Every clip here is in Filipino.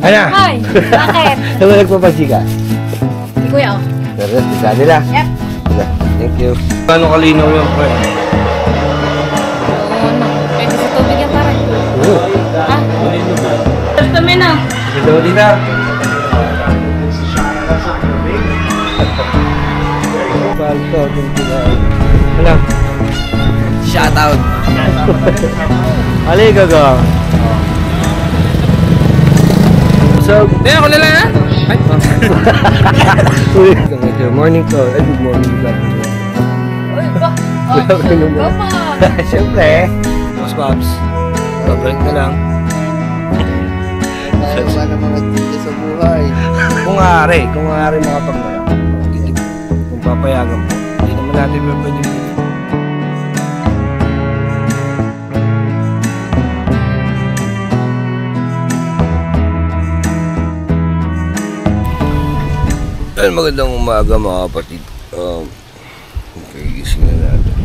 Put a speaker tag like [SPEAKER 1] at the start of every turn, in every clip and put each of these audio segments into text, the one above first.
[SPEAKER 1] Ano?
[SPEAKER 2] Hoy, bakit?
[SPEAKER 1] Saan mo nagpapansi ka?
[SPEAKER 2] Si Kuya, oh.
[SPEAKER 1] Pero, isa nila.
[SPEAKER 2] Yep.
[SPEAKER 1] Thank you. Paano kalinaw yung pre?
[SPEAKER 2] Pwede sa tubig yan parang. Ha? Basta mo na.
[SPEAKER 1] Ito dito. Palto, ano?
[SPEAKER 3] Shoutout.
[SPEAKER 1] Ali, gaga. So,
[SPEAKER 3] Hindi, ako na lang ha?
[SPEAKER 1] good morning to. Good morning.
[SPEAKER 2] Uy, ba? Go pa.
[SPEAKER 1] Siyempre.
[SPEAKER 3] Boss Pops, babalik na lang.
[SPEAKER 4] Wala na mga tita sa buhay.
[SPEAKER 1] Kung maaari makapagmaya. Kung papayagan mo, hindi naman natin pwede. Magandang umaga mga kapatid. Kagising na natin.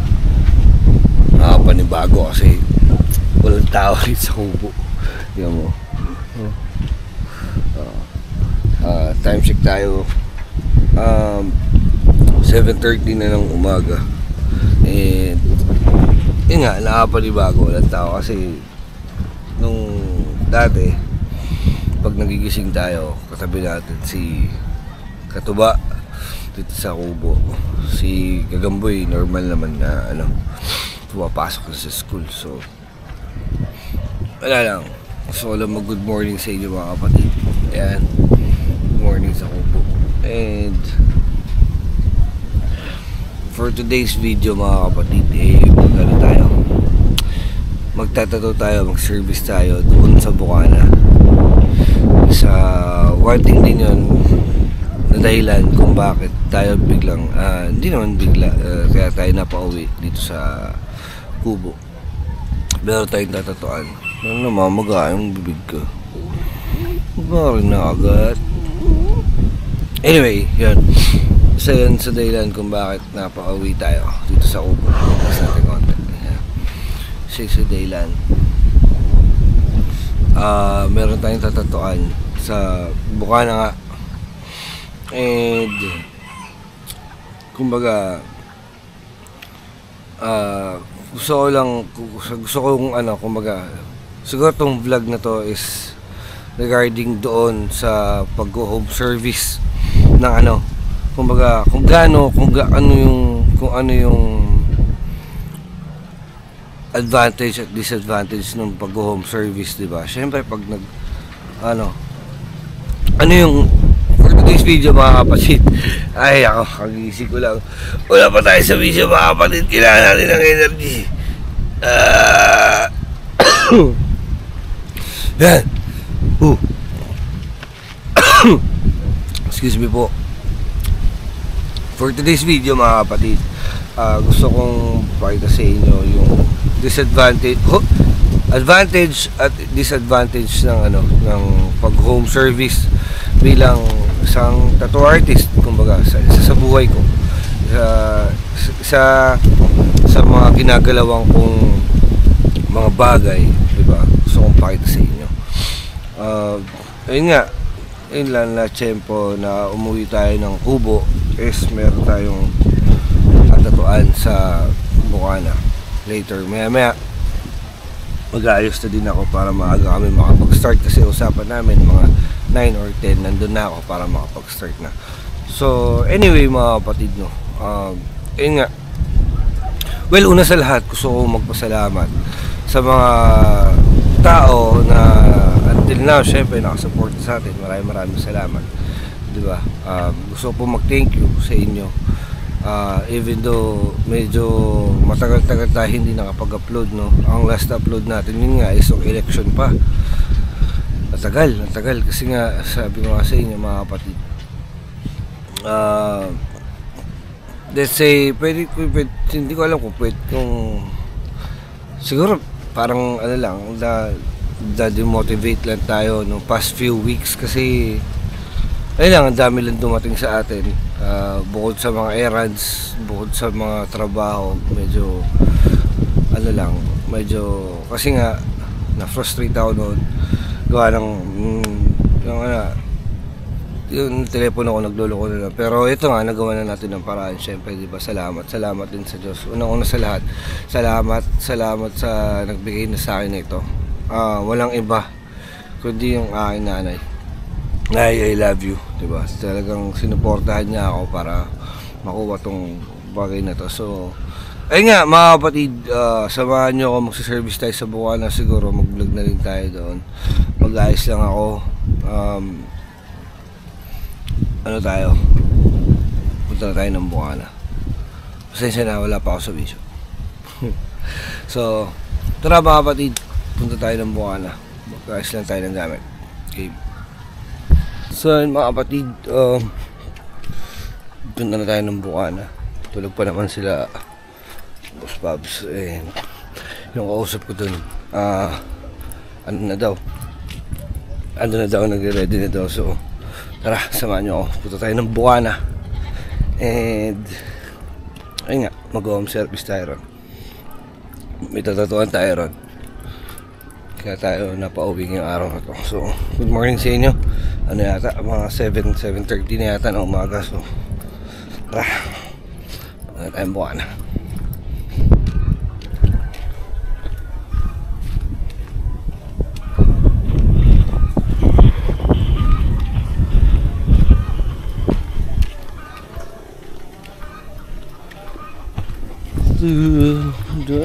[SPEAKER 1] Nakapanibago kasi walang tao rin sa kubo. Yan mo. Time check tayo. 7:30 na ng umaga. And yun nga, nakapanibago walang tao kasi nung dati pag nagigising tayo, katabi natin si Katuba dito sa kubo. Si Kagamboy normal naman na pumapasok na sa school. So wala lang. So alam mo, good morning sa inyo mga kapatid. Ayan, good morning sa kubo. And for today's video mga kapatid, magtatato tayo, mag-service tayo doon sa Bukana. Sa one thing din yun na dahilan kung bakit tayo biglang hindi naman bigla, kaya tayo napauwi dito sa kubo. Meron tayong tatatuan. Namamaga yung bibig ko. Marin na agad. Anyway, yun. Isa yun sa dahilan kung bakit napauwi tayo dito sa kubo. Mas natin content. Isa sa dahilan. Meron tayong tatatuan sa Bukana nga. And kumbaga gusto kong kumbaga siguro tong vlog na to is regarding doon sa pag-home service ng kumbaga kung ano yung advantage at disadvantage ng pag-home service, di ba? Syempre pag ano yung for today's video mga kapatid, ay ako, kagising ko lang. Wala pa tayo sa video mga kapatid, kailangan natin ng energy. Yan. Excuse me po. For today's video mga kapatid, gusto kong pakita sa inyo yung advantage at disadvantage ng pag home service bilang isang tattoo artist, kumbaga sa buhay ko, sa mga ginagalawan kong mga bagay, diba? Gusto kong pakita sa inyo. Ayun nga, yun lang na tiyempo na umuwi tayo ng kubo is meron tayong tatuan sa Bukana. Later, maya mag-aayos na din ako para maaga kami makapag-start kasi usapan namin mga 9 or 10 nandun na ako para makapag-start na. So anyway mga kapatid, ayun nga, well, una sa lahat gusto ko magpasalamat sa mga tao na until now syempre nakasupport sa atin. Maraming salamat, diba? Gusto ko mag-thank you sa inyo. Even though medyo matagal-tagal tayo hindi nakapag-upload, no? Ang last upload natin yun nga is election pa. Natagal kasi nga sabi ko nga sa inyo mga kapatid, let's say pwede, hindi ko alam kung siguro parang lang demotivate lang tayo no past few weeks kasi ayun lang, ang dami lang dumating sa atin. Bukod sa mga errands, bukod sa mga trabaho, medyo kasi nga na-frustrate ako noon gawa ng yung telepono ko nagluloko na lang. Pero ito nga, nagawa na natin ng paraan. Siyempre, di ba, salamat din sa Diyos. Unang-una sa lahat, salamat sa nagbigay na sa akin na ito. Walang iba kundi yung aking nanay. Nay, I love you, di ba? Talagang sinuportahan niya ako para makuha tong bagay na to. So, ayun nga, mga kapatid, samahan nyo ako, magsaservice tayo sa Bukana. Siguro mag-vlog na rin tayo doon. Mag-ayos lang ako. Ano tayo? Punta na tayo ng Bukana. Pasensya na, wala pa ako sa vision. So, tara mga kapatid, punta tayo ng Bukana. Mag-ayos lang tayo ng gamit. Okay. So, mga kapatid, punta na tayo ng Bukana. Tulog pa naman sila Boss Babs. Yung kausap ko dun, ano na daw, nagre-ready na daw. So, tara, samahan nyo ako. Punta tayo ng Bukana. And ayun nga, mag-home service tayo ron. May tatatuan tayo ron. Kaya tayo napauwi ngayong araw na to. So, good morning sa inyo. Ano yata, mga 7:30 na yata ng umaga. So, tara, punta tayo ng Bukana.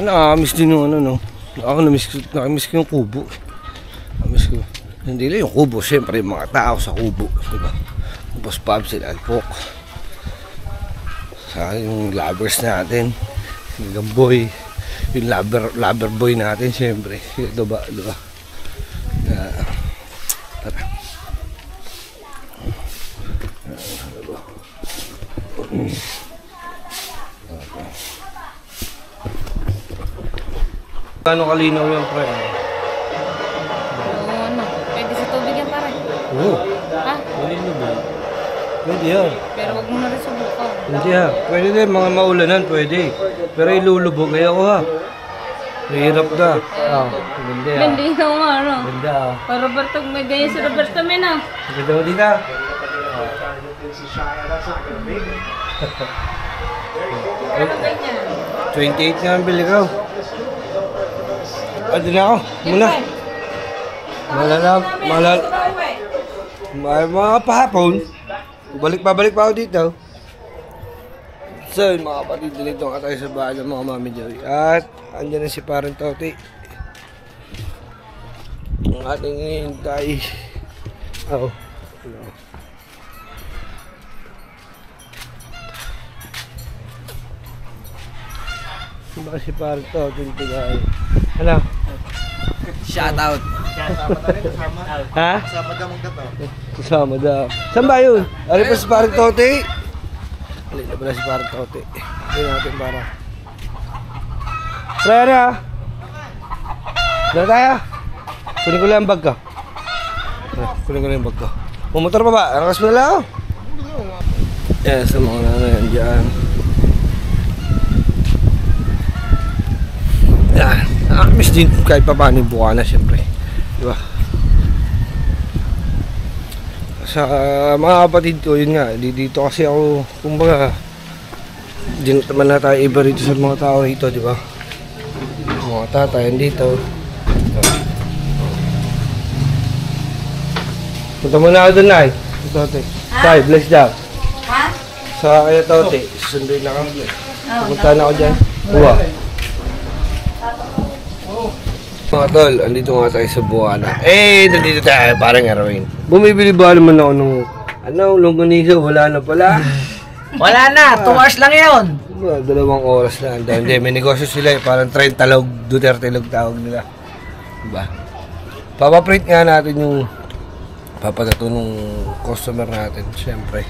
[SPEAKER 1] Nakamiss din yung ano, no? Ako nakamiss ko yung kubo. Nakamiss ko. Hindi lang yung kubo, siyempre yung mga tao sa kubo, diba? Boss Bob, sila Alpok. Sa yung lovers natin, yung Gamboy, yung lover boy natin, siyempre. Diba? Tara. Gano'ng kalinaw yung pre?
[SPEAKER 2] Ano? Pwede sa tubig yan pare.
[SPEAKER 1] Oo.
[SPEAKER 2] Ha?
[SPEAKER 3] Malino ba?
[SPEAKER 1] Pwede yan.
[SPEAKER 2] Pero wag mo na rin subukan.
[SPEAKER 1] Hindi ha. Pwede din, mga maulanan, pwede. Pero ilulubog kayo ko ha. Mahirap ka.
[SPEAKER 3] Hindi ah.
[SPEAKER 2] Hindi na nga ano.
[SPEAKER 3] Ganda ah.
[SPEAKER 2] Para Roberto, may ganyan si Roberto men ah.
[SPEAKER 1] Ganda mo dito.
[SPEAKER 2] Ano ganyan?
[SPEAKER 1] 28 nga ang bili ko. Ado na ako. Muna. Mga pahapon. Babalik pa ako dito. So, mga kapatid, dito nga tayo sa bahay ng mga Mami Joy. At, andyan na si Parang Toti. Ang ating hintay. Oo. Baka si Parang Toti dito tayo. Ano?
[SPEAKER 3] Shoutout.
[SPEAKER 1] Ha?
[SPEAKER 4] Kasama ka magkataw.
[SPEAKER 1] Kasama daw. Saan ba yun? Ari pa si Parang Toti. Alin na pala si Parang Toti. Ayun natin para. Try na. Dala tayo. Kunin ko lang ang bag ko. Kunin ko lang yung bag ko. Pumotor pa ba? Arakas mo na lang ako. Yan, sa mga nanayan dyan. Yan. Nakakamiss din kahit pa paano yung Bukana, siyempre. Diba? Sa mga kapatid ko, yun nga, dito kasi ako, kumbaga, di naman na tayo iba rito sa mga tao rito, di ba? Mga tatay, dito. Punta muna ako doon, Nay. Tote. Tay, bless daw.
[SPEAKER 2] Ha?
[SPEAKER 1] Sa kaya Tote, susunduin na kami. Pupunta na ako dyan. Uwa. Mga tol, andito nga tayo sa Bukana. Nandito tayo, parang Erwin. Bumibili ba naman ako nung, longganisa, wala na pala.
[SPEAKER 3] Wala na, 2 hours lang yun.
[SPEAKER 1] 2 oras na. Hindi, may negosyo sila parang 30 log, Duterte log tawag nila. Diba? Papaprint nga natin yung papadato nung customer natin, syempre.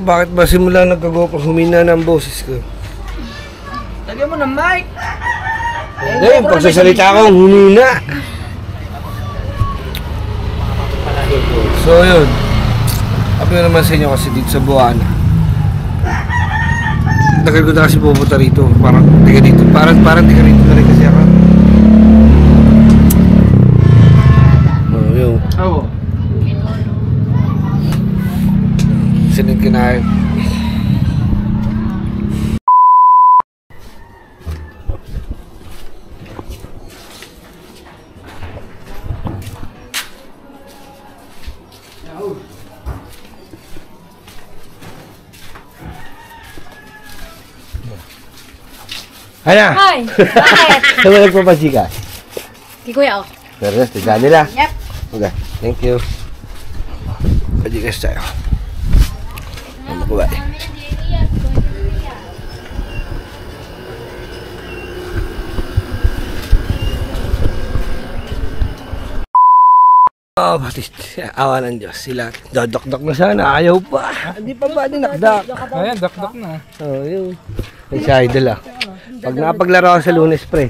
[SPEAKER 1] Bakit ba simula nagkagopro, humina na ang boses ko?
[SPEAKER 3] Lagyan mo ng mic.
[SPEAKER 1] Hindi, pagsasalita ko, humina. So yun, sabi ko naman sa inyo kasi dito sa Bukana. Tagal ko na kasi pupunta rito. Parang tiga dito, parang tiga rito na rin kasi ako. Oh, yun. na. Hala!
[SPEAKER 2] Hoy! Bakit?
[SPEAKER 1] Saan mo nagpapasika?
[SPEAKER 2] Kay Kuya, oh.
[SPEAKER 1] Pero tignan nila.
[SPEAKER 2] Yep.
[SPEAKER 1] Okay, thank you. Pajikas tayo. Ano ko ba? Oh, batid. Awa ng Diyos. Sila, dadakdak na sana. Ayaw pa. Hindi pa ba dinakdak?
[SPEAKER 5] Ayan, dakdak na.
[SPEAKER 1] Oh, yun. Ay, si Idol ah. Pag napaglaro ako sa Lunes, pre,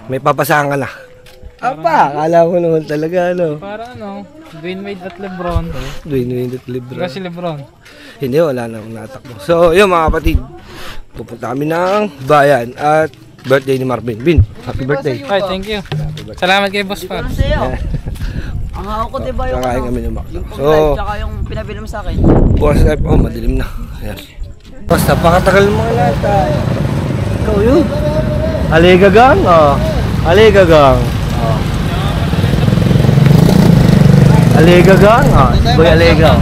[SPEAKER 1] may papasahan ka na. Apa, akala ko naman talaga, ano.
[SPEAKER 5] Para ano, Dwayne Wade at Lebron.
[SPEAKER 1] Dwayne Wade at Lebron.
[SPEAKER 5] Kasi Lebron.
[SPEAKER 1] Hindi, wala na akong natakbo. So, yun mga kapatid. Pupunta kami ng bayan at birthday ni Marvin. Bin, happy birthday.
[SPEAKER 5] Ay, thank you. Salamat kay Boss Pat.
[SPEAKER 3] Ang hawak ko, di ba yung
[SPEAKER 1] Kakain kami ng makdo.
[SPEAKER 3] yung
[SPEAKER 1] So,
[SPEAKER 3] live tsaka yung pinabili mo sa akin?
[SPEAKER 1] bukas live. Oh, madilim na. Ayan. Basta, pakatagal mo mga lata. Ikaw yun. Aligagang, oh. Aligagang. Oh. Aligagang, oh. Boy Aligaw.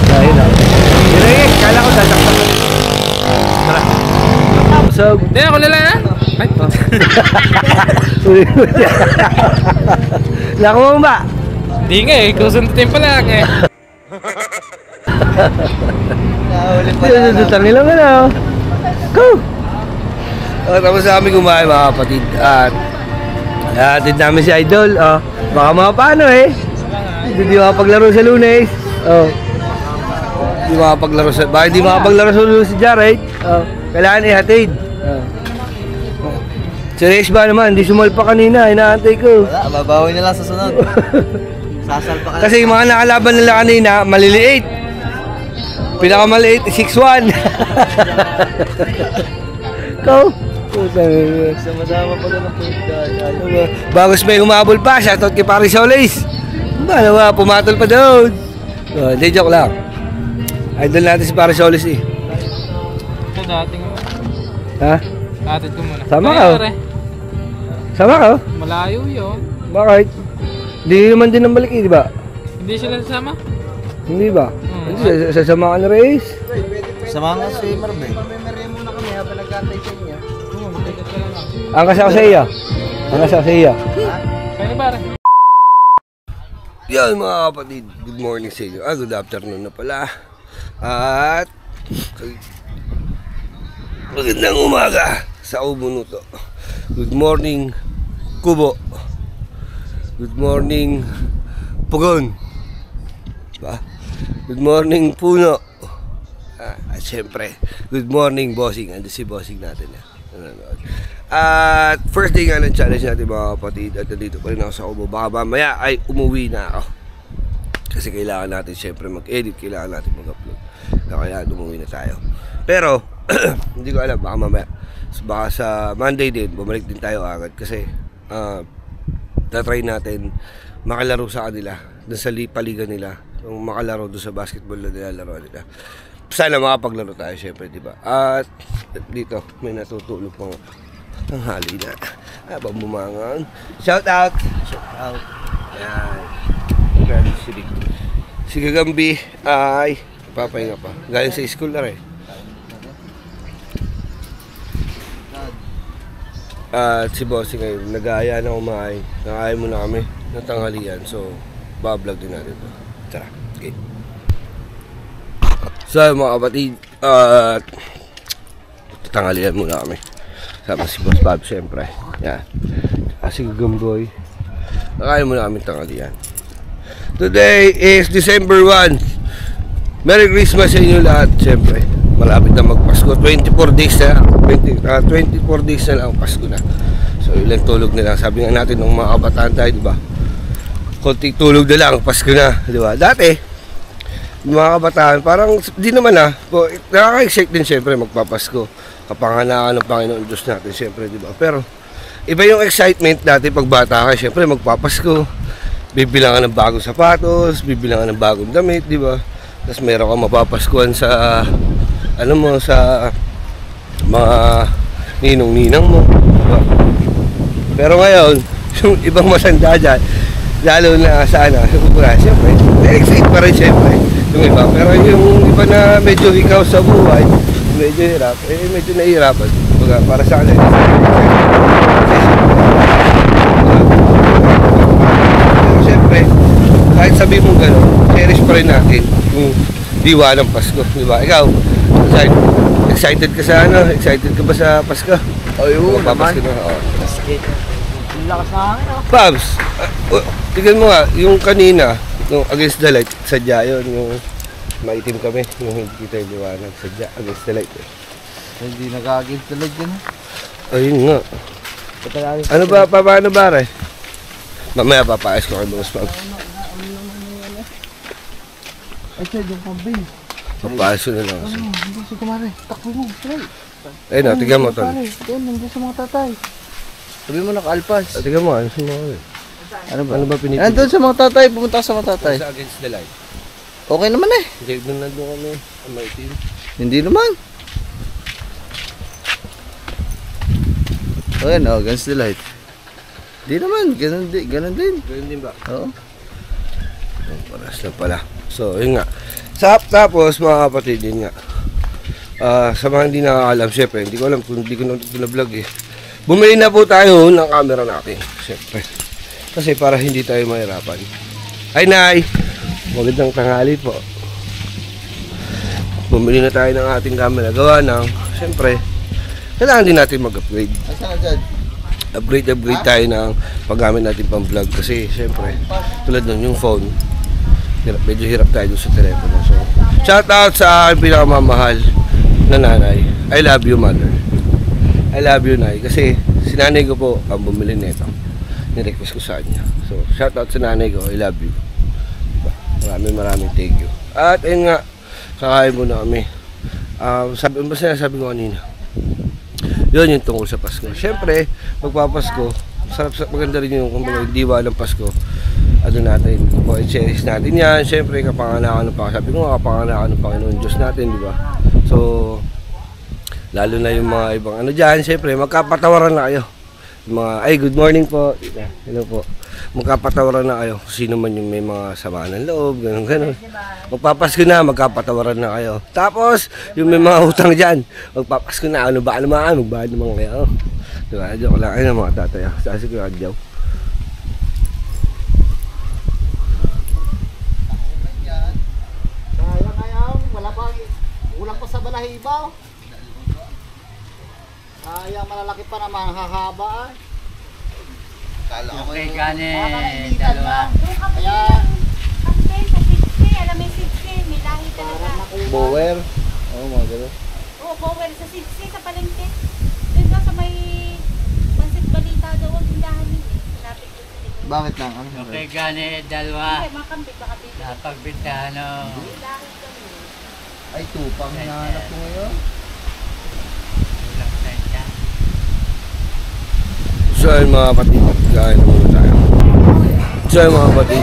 [SPEAKER 1] Dahil na. Direk, kala ko tatakpan. Tara. So,
[SPEAKER 5] Hindi, ako nila na. Ay,
[SPEAKER 1] lako mo ba?
[SPEAKER 5] hindi nga eh, kusundutin pa lang eh.
[SPEAKER 1] Sinundutan nila nga na. Go! Tapos sa amin kumain mga kapatid. At hatid namin si Idol. Baka mga paano eh. Hindi makapaglaro sa Lunes. Hindi makapaglaro sa... Bakit hindi makapaglaro sa Lunes si Jared? Kailangan ihatid. Si Reyes ba naman? Hindi sumalpa kanina. Inaantay ko.
[SPEAKER 3] Wala, babawi na lang sa sunod. Sasalpa ka.
[SPEAKER 1] Kasi yung mga nakalaban nila kanina, maliliit. Pinakamaliit, 6'1". Ikaw?
[SPEAKER 3] Sama-sama pa doon ang point guard.
[SPEAKER 1] Bagos may humabol pa, shoutout kay Paris Solis. Balawa, pumatol pa doon. Hindi, joke lang. Idol natin si Paris Solis eh.
[SPEAKER 5] Ito dating mo.
[SPEAKER 1] Ha?
[SPEAKER 5] Atid ko muna.
[SPEAKER 1] Sama
[SPEAKER 5] Ay,
[SPEAKER 1] ka.
[SPEAKER 5] pare,
[SPEAKER 1] Sama ka?
[SPEAKER 5] malayo yun.
[SPEAKER 1] Bakit? Hindi naman din ang balik eh, di ba?
[SPEAKER 5] Hindi sila nasama?
[SPEAKER 1] Hindi ba? Hindi, sasama ka na Reyes.
[SPEAKER 3] Sama nga si Marvin.
[SPEAKER 1] Ang kasi ako sa iya. Ang kasi ako sa iya.
[SPEAKER 5] Kaya pare.
[SPEAKER 1] Yan mga kapatid, good morning sa inyo. Good afternoon na pala. At magandang umaga sa Ubunuto. Good morning Kubo. Good morning Pugon. Ba? Good morning Puno. At syempre, good morning Bossing. Ando si Bossing natin. At first day nga ng challenge natin mga kapatid. At dito pa rin ako sa Ubo. Baka mamaya ay umuwi na ako. Kasi kailangan natin syempre mag-edit. Kailangan natin mag-upload. Kailangan umuwi na tayo. Pero hindi ko alam, baka mamaya. Baka sa Monday din, bumalik din tayo agad. Kasi tatry natin makalaro sa kanila. Doon sa paliga nila. Yung makalaro doon sa basketball na nilalaro nila. Sana makapaglaro tayo syempre, di ba? At dito, may natutulog pang tanghali na. Habang bumangon. Shout out! Shout out! Yan. Grabe si Gagambi ay papahinga pa. Galing sa school na rin. At si Bossing ngayon, nag-aaya na kumain. Nakain muna kami ng tanghalian. So, bablog din natin ito. Tara, okay. So, mga kapatid, tanghalian muna kami. Sama si Boss Bob, syempre. Yan. Si Gagamboy. Nakain muna kami tanghalian. Today is December 1. Merry Christmas sa inyo lahat, syempre. Malapit na magpasko. 24 days na. 24 days na lang Pasko na. So ilang tulog na lang. Sabi nga natin ng mga kabataan tayo, di ba? Konting tulog na lang, Pasko na, di ba? Dati, mga kabataan, parang di naman nakaka-excite din syempre magpapasko. Kapanganakan ng Panginoon Diyos natin, syempre, di ba? Pero iba yung excitement natin pag bata ka, syempre magpapasko. bibilang ka ng bagong sapatos, bibilang ka ng bagong damit, di ba? Tapos meron kang mapapaskuhan sa, ano mo, sa mga ninong-ninang mo, di ba? Pero ngayon, yung ibang masanda dyan, lalo na sana, siyempre, excited pa rin siyempre, yung iba. Pero yung iba na medyo ikaw sa buhay, medyo hirap, medyo nahihirapan. Para sa akin, pero siyempre, kahit sabihin mong gano'n, cherish pa rin natin yung diwa ng Pasko, di ba? Ikaw, excited ka sa ano? Excited ka ba sa Pasko?
[SPEAKER 4] Ayun, naman.
[SPEAKER 1] Pasko na, oh.
[SPEAKER 4] Lakas na hangin, oh.
[SPEAKER 1] Pabs, tignan mo nga, yung kanina, yung against the light, sadya yun, yung maitim kami, yung hindi kita yung liwanag, sadya, against the light.
[SPEAKER 4] Hindi nag-against the light yun,
[SPEAKER 1] Ayun nga. Ano ba, paano ba, Ray? Mamaya papayas ko kay Boss Pabs.
[SPEAKER 4] Ay, sir, yung kambing.
[SPEAKER 1] Papayas ko na lang.
[SPEAKER 4] Hindi si kumare. Takbo mo, sir.
[SPEAKER 1] Ayun na, tignan mo, Tol.
[SPEAKER 4] Doon, nandiyan sa mga tatay. Sabi mo naka-alpas.
[SPEAKER 1] Tignan mo, ano sa mga Ano ba pinipili?
[SPEAKER 4] Andun sa mga tatay, pumunta ka sa mga tatay.
[SPEAKER 1] Sa against the light.
[SPEAKER 4] Okay naman eh.
[SPEAKER 1] Hindi, nandun kami, ang maitim.
[SPEAKER 4] Hindi naman. Okay, no, against the light. Di naman, ganun din.
[SPEAKER 1] Ganun din ba?
[SPEAKER 4] Oo.
[SPEAKER 1] Paras na pala. So, yun nga. Tapos, mga kapatid, yun nga. Sa mga hindi nakakalam, syempre, hindi ko alam kung hindi ko na vlog eh. Bumili na po tayo ng camera natin, syempre. Kasi para hindi tayo mahirapan. Hi, Nay! Magandang tanghali po. Bumili na tayo ng ating camera. Gawa ng, syempre, kailangan din natin mag-upgrade.
[SPEAKER 4] Asan dyan?
[SPEAKER 1] Upgrade tayo ng paggamit natin pang vlog. Kasi, syempre, tulad nun, yung phone, medyo hirap tayo sa telepono. So, shout out sa aking pinakamamahal na nanay. I love you, mother. I love you, Nay. Kasi si nanay ko po ang bumili nito. Ni-request ko sa kanya. So, shout out sa nanay ko. I love you. Diba? Maraming thank you. At ayun nga, kakain muna kami. Sabi ko kanina. Yun yung tungkol sa Pasko. Siyempre, magpapasko, maganda rin yung kumbaga, diwa ng Pasko. Ano natin, i-cherish natin yan. Siyempre, kapanganakan ng Panginoon. Sabi ko nga, kapanganakan ng Panginoon Diyos natin, di ba? So, lalo na yung mga ibang ano dyan, siyempre, magkapatawaran na kayo. Yung mga, ay, good morning po. Hello po. Magkapatawaran na kayo. Sino man yung may mga sama ng loob, ganun. Magpapasko na, magkapatawaran na kayo. Tapos, yung may mga utang dyan, magpapasko na, ano ba naman, magbayad naman kayo. Diba, joke lang, ayun ang mga tatay. Sasi ko yung adyaw.
[SPEAKER 6] Kulang pa sa balahibaw. Yung malalaki pa naman, hahaba.
[SPEAKER 3] Okay, gani. Dalawa.
[SPEAKER 6] Kaya,
[SPEAKER 2] Sa 60, alam mo yung 60, may lahi talaga.
[SPEAKER 4] Bower. Oo, mga gano'n.
[SPEAKER 2] Oo, power sa 60, sa palengke. Doon ka sa may Mansit Balita daw ang tindahan nila. Malapit doon sa likod.
[SPEAKER 4] Bakit lang? Ano
[SPEAKER 3] Okay, gani. Dalawa.
[SPEAKER 2] Hindi, makambit, baka dito.
[SPEAKER 3] Napagbitano.
[SPEAKER 2] May lahi kami.
[SPEAKER 4] Ay, tupang hinahanap ko ngayon.
[SPEAKER 3] Ulang sensya.
[SPEAKER 1] So ayun mga kapatid, kain na muna tayo. So ayun mga kapatid,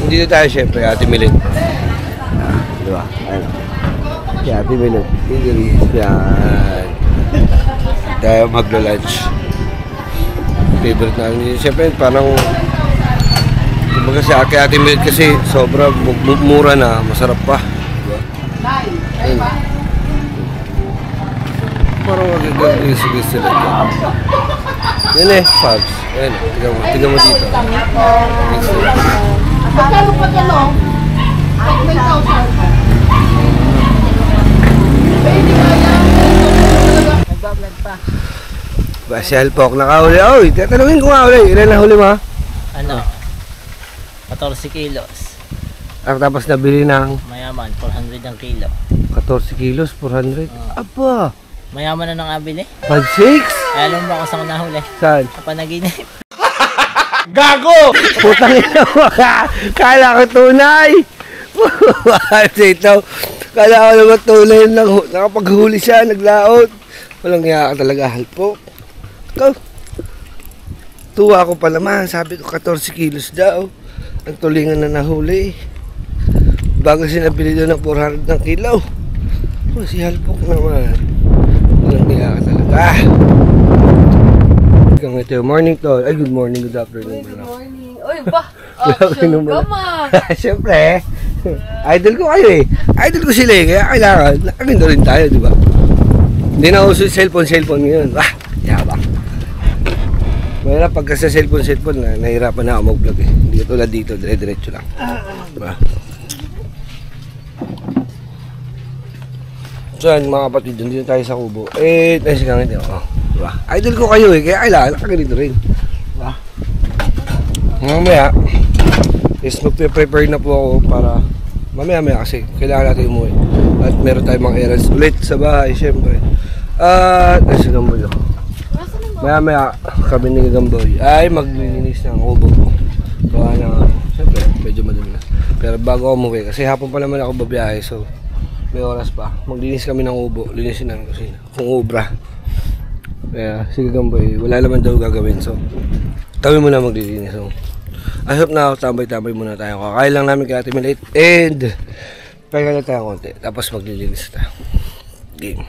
[SPEAKER 1] hindi na tayo syempre, Ate Milit. Diba? Ayun. Si Ate Milit. Yan. Tayo maglo-lunch. Favorite namin. Siyempre parang, kumbaga si Ate Milit kasi sobra mura na, masarap pa. Diba? Ayun. Parang magagawin sige sila dyan. Yan eh, Fabs. Yan, tignan mo dito.
[SPEAKER 6] magkano pa gano'n? 9,000. Nagbablog pa.
[SPEAKER 1] Basyal po ako nakahuli. Oy, tatanungin ko nga ulit. Ilan na huli mo?
[SPEAKER 7] Ano? 14 kilos.
[SPEAKER 1] Tapos nabili ng
[SPEAKER 7] Mayaman, 400 ang kilo.
[SPEAKER 1] 14 kilos, 400. Aba!
[SPEAKER 7] Mayaman na nang abili.
[SPEAKER 1] 5-6?
[SPEAKER 7] Kaya alam mo ako sa nahuli.
[SPEAKER 1] Saan?
[SPEAKER 7] Kapanaginip.
[SPEAKER 1] Gago! Putang ina mo ka! Kala ko tunay! Ito, kala ko naman tunay lang. Nakapaghuli siya, naglaot. Walang kaya ka talaga, halpo. Ikaw. Tuwa ko pa naman, sabi ko 14 kilos daw. ang tulingan na nahuli. Bago sinabili doon ng 400 ng kilo. Oh, si Halpok naman. Walang niya ka talaga. Hanggang ito, morning to. Ay, good morning, good afternoon.
[SPEAKER 8] Good morning. Uy, ba?
[SPEAKER 1] Good afternoon
[SPEAKER 8] Action ka,
[SPEAKER 1] muna.
[SPEAKER 8] ma.
[SPEAKER 1] Siyempre, idol ko kayo eh. Idol ko sila eh, kaya kailangan, nakaganda rin tayo, di ba? Hindi na uso yung cellphone ngayon. Yabang. Mahirap pagka sa cellphone, nahihirapan na ako mag-vlog eh. Hindi tulad dito, dire-diretso lang. Diba? So yan mga kapatid, dito tayo sa kubo. Tayo sa langit. Diba? Idol ko kayo eh, kaya kailangan nakaganito rin. Diba? Mamaya, is magpe-prepare na po ako para mamaya kasi kailangan natin umuwi. At meron tayong mga errands ulit sa bahay, syempre. At si Gamboy. Maya kami ni Gamboy ay maglilinis ng kubo ko. Gawa na, syempre, medyo madumi na. Pero bago ako umuwi, kasi hapon pa naman ako babiyahe, so may oras pa. Maglinis kami ng ubo, linisin namin kasi kung ubra. Kaya sige Gamboy, wala naman daw gagawin, so kami muna maglilinis. So I hope na tambay-tambay muna tayo. Kakain lang namin kay Ate Milate and pahinga lang tayo konti, tapos maglilinis tayo. Game.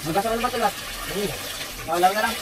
[SPEAKER 6] Magkasal ba tulat? Wala na lang.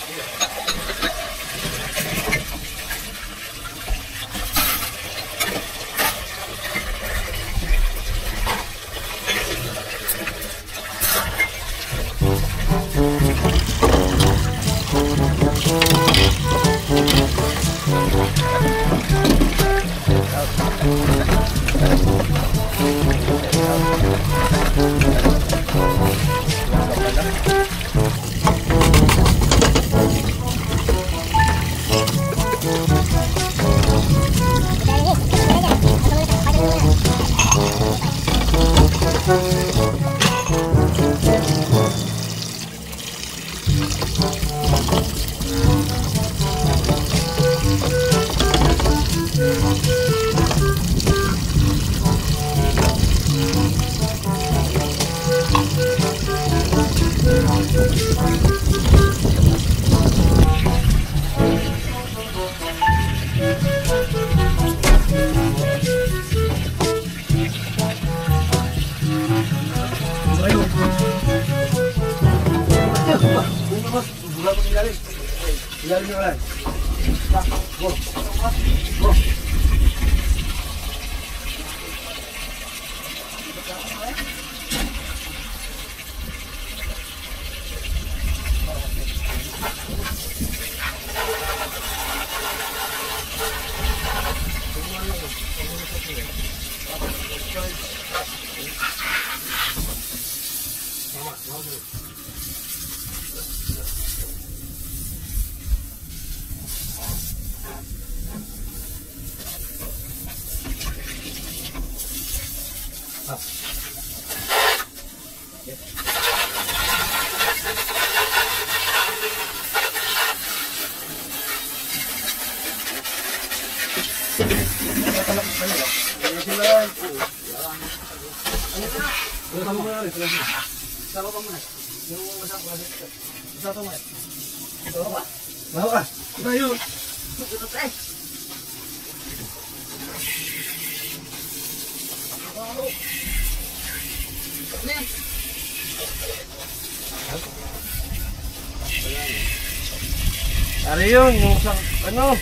[SPEAKER 1] Ano yun? Yung sa, ano?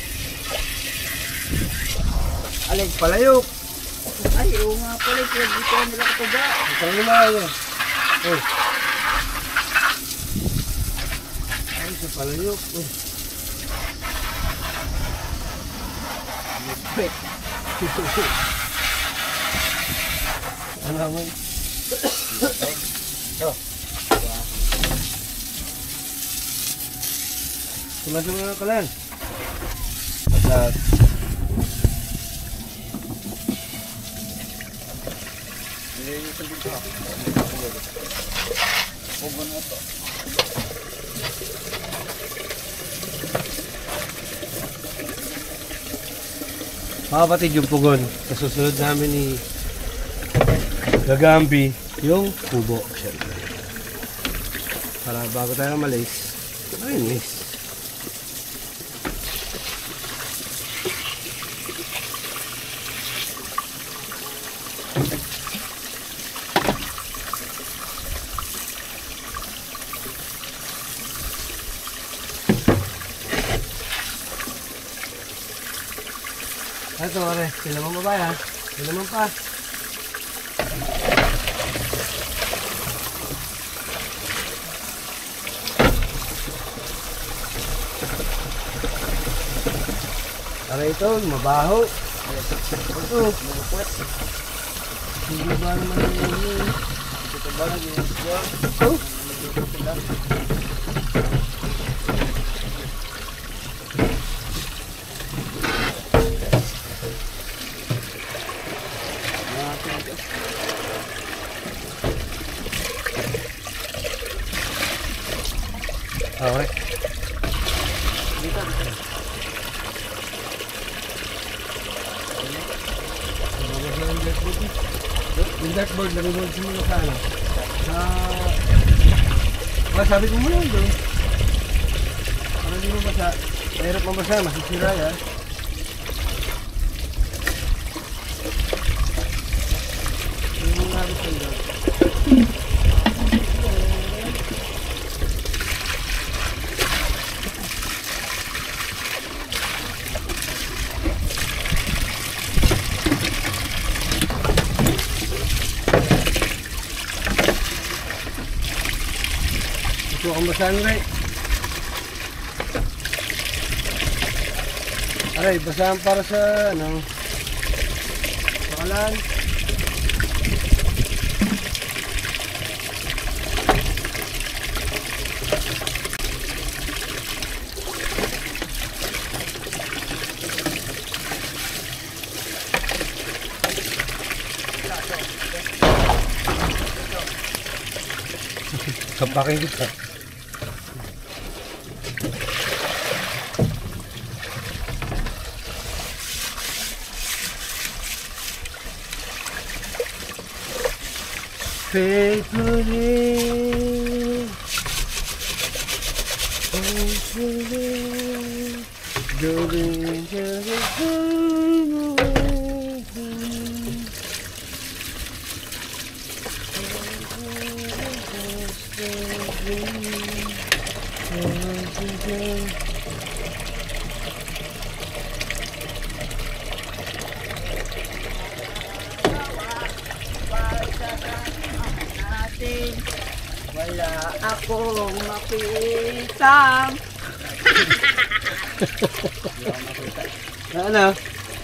[SPEAKER 1] Alin? Palayok.
[SPEAKER 6] Ay, oo nga pala. Kaya dito ang nila kataga.
[SPEAKER 1] Isang lima yun. Oh. Ay, sa palayok. Oh. Ano naman? Sumasama ka lang. At mga kapatid, yung pugon sa susunod namin ni Gagambi yung kubo, syempre. Para bago tayo malis, malinis. Ito, pare. Sila mong babae, ha? Sila mong pa. Pare, ito, mabaho. Ito. Hindi ba naman yun? Ito ba na yun? Ito. Okay. Yung dartboard, nalunod sa mga sa ano? Sabi ko muna doon. Para hindi mo basa. Mahirap mabasa, masisira yan. Yung mga nabit ko doon. Ito ang basahan, Ray. Aray, basahan para sa, ano, pakalan. Kapakin kita. Faithfully, faithfully, going to the
[SPEAKER 6] Wala akong makita.
[SPEAKER 1] Ano?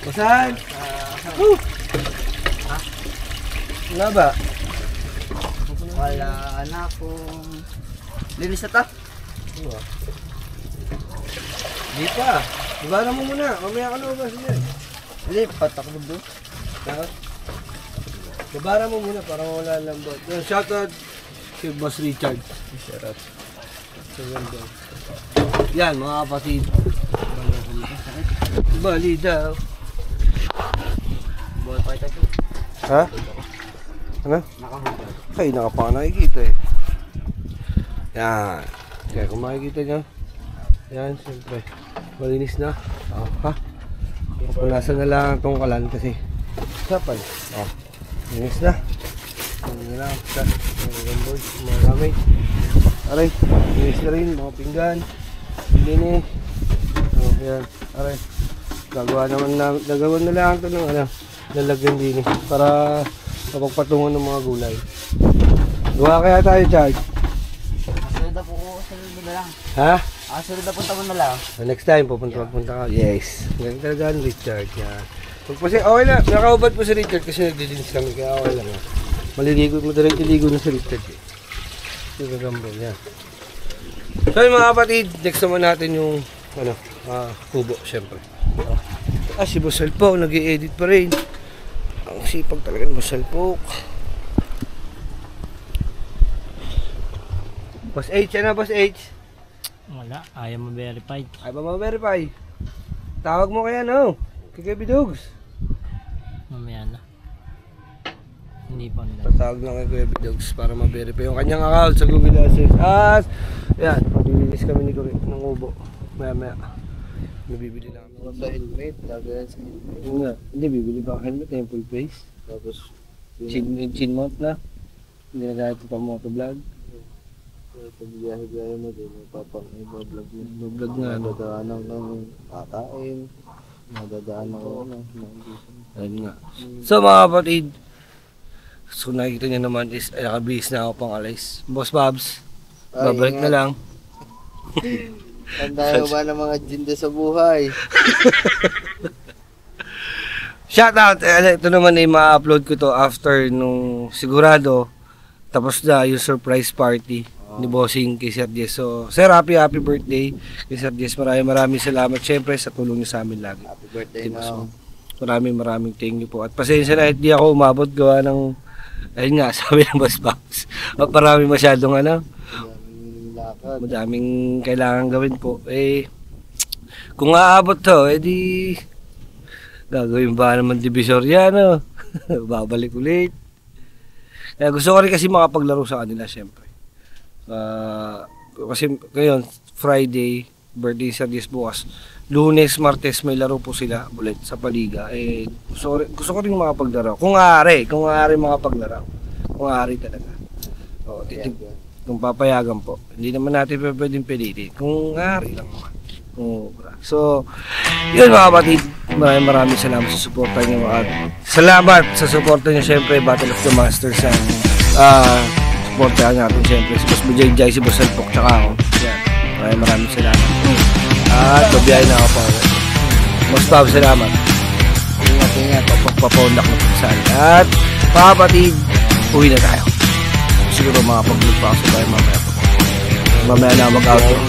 [SPEAKER 1] Basahan? Ano ba?
[SPEAKER 6] Wala na akong... Linis na ta?
[SPEAKER 1] Di pa. Ibara mo muna. Mamaya ka na ba siya?
[SPEAKER 6] Hindi, patakbo doon.
[SPEAKER 1] Ibara mo muna para wala lambot. Shoutout si Boss Richard. Shoutout. Yan mga kapatid. Bali daw. Ha? Ano? Ay, nakapaka nakikita eh. Yan. Kaya kung makikita nyo, yan, siyempre, malinis na. Oh, ha? Punasan na lang itong kalan kasi sapal. Oh, malinis na. Ano na lang, mga boys, mga gamit. Aray, malinis na rin, mga pinggan. Linis. Oh, yan. Aray. Gagawa na lang ito ng ano, lalagyan din eh, para mapagpatungan ng mga gulay. Gawa kaya tayo, Chad?
[SPEAKER 6] Sunod na po ko, sunod na lang.
[SPEAKER 1] Ha?
[SPEAKER 6] Sunod na punta mo na lang.
[SPEAKER 1] Next time, pupunta ka. Yes. Ganyan talaga ang Richard. Yan. Okay lang. Nakaubad po si Richard kasi naglilinis kami. Kaya okay lang. Maliligo mo direct iligo na si Richard. Yung gagambol. Yan. So yung mga kapatid, next naman natin yung ano, kubo syempre. Si Boss Alpo, nag-i-edit pa rin. Ang sipag talaga ng Boss Alpo. Boss H, ano Boss H?
[SPEAKER 7] Wala, ayaw mo verified.
[SPEAKER 1] Ay ba ma-verify? Tawag mo kaya no? Kay Bidogs.
[SPEAKER 7] Mamaya na. Hindi pa na.
[SPEAKER 1] Tatawag lang kay Kuya Bidogs para ma-verify yung kanyang account sa Google AdSense. Yan, maglilinis kami ni Kuya ng ubo. Maya. Nabibili lang kami
[SPEAKER 4] Sa helmet, lagayan sa helmet.
[SPEAKER 1] Yun nga, hindi bibili pa ang helmet, yung full face.
[SPEAKER 4] Tapos,
[SPEAKER 1] Chin mount na. Hindi na kahit pa motovlog.
[SPEAKER 4] pag biyahe mo din, iba-vlog mo.
[SPEAKER 1] Vlog nga, ano.
[SPEAKER 4] Nadadaanan ng kakain, nadadaanan ng
[SPEAKER 1] Ayun nga. So mga kapatid, so nakikita nyo naman is, nakabihis na ako pang alis. Boss Babs, babalik na lang.
[SPEAKER 4] Tanda ba ng mga jinda sa buhay?
[SPEAKER 1] Shoutout! Ito naman ay ma-upload ko to after nung sigurado tapos na yung surprise party ni Bossing kay Sir Jess. So, Sir, happy birthday kay Sir Jess. Maraming salamat syempre sa tulong niyo sa amin lagi.
[SPEAKER 4] Happy birthday
[SPEAKER 1] Diba?
[SPEAKER 4] na.
[SPEAKER 1] Maraming thank you po. At pasensya na, hindi ako umabot gawa ng, ayun nga, sabi ng Boss Babs. Marami masyadong
[SPEAKER 4] Lakad.
[SPEAKER 1] madaming kailangan gawin po. Kung aabot to, di gagawin ba naman divisorya, no? Babalik ulit. Kaya gusto ko rin kasi makapaglaro sa kanila, syempre. Kasi ngayon, Friday, birthday sa Diez bukas. Lunes, Martes, may laro po sila ulit sa Paliga. Gusto ko rin makapaglaro. Kung maaari makapaglaro. Kung maaari talaga. Kung papayagan po. Hindi naman natin pwedeng pilitin. Kung maaari lang naman. So, yun mga kapatid, maraming salamat sa suporta niyo at salamat sa suporta niyo syempre Battle of the Masters ang suportahan natin syempre si Boss Bujay, si Boss Alpok, tsaka ako. Yan. Maraming salamat. At babiyahin na ako pa. Boss Bob, salamat. Ingat, papaundak na saan. At mga kapatid, uwi na tayo. Siguro makapag-vlog pa ako sa tayo mamaya na mag-out.